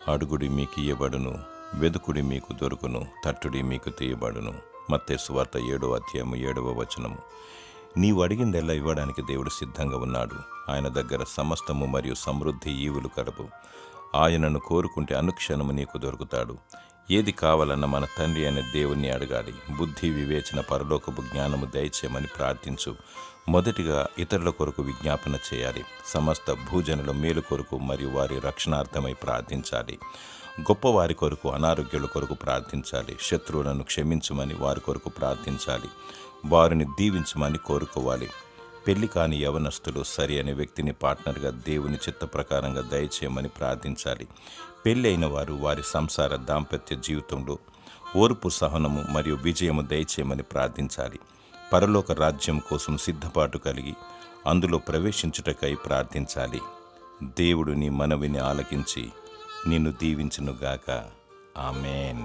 అడుగుడి మీకు ఇయ్యబడును, వెదుకుడి మీకు దొరుకును, తట్టుడి మీకు తీయబడును. మత్తయి సువార్త 7:7. నీవు అడిగిందెల్లా ఇవ్వడానికి దేవుడు సిద్ధంగా ఉన్నాడు. ఆయన దగ్గర సమస్తము మరియు సమృద్ధి ఈవులు కలవు. ఆయనను కోరుకుంటే అనుక్షణము నీకు దొరుకుతాడు. ఏది కావాలన్న మన తండ్రి అయిన దేవుణ్ణి అడగాలి. బుద్ధి, వివేచన, పరలోకపు జ్ఞానము దయచేయమని ప్రార్థించు. మొదటిగా ఇతరుల కొరకు విజ్ఞాపన చేయాలి. సమస్త భూజనుల మేలు కొరకు మరియు వారి రక్షణార్థమై ప్రార్థించాలి. గొప్పవారి కొరకు, అనారోగ్యుల కొరకు ప్రార్థించాలి. శత్రువులను క్షమించమని వారి కొరకు ప్రార్థించాలి. వారిని దీవించమని కోరుకోవాలి. పెళ్లి కాని యవనస్తులు సరి అనే వ్యక్తిని పార్ట్నర్గా దేవుని చిత్త ప్రకారంగా దయచేయమని ప్రార్థించాలి. పెళ్ళి అయిన వారు వారి సంసార దాంపత్య జీవితంలో ఓర్పు, సహనము మరియు విజయము దయచేయమని ప్రార్థించాలి. పరలోక రాజ్యం కోసం సిద్ధపాటు కలిగి అందులో ప్రవేశించుటకై ప్రార్థించాలి. దేవుడు నీ మనవిని ఆలకించి నిన్ను దీవించునుగాక. ఆమేన్.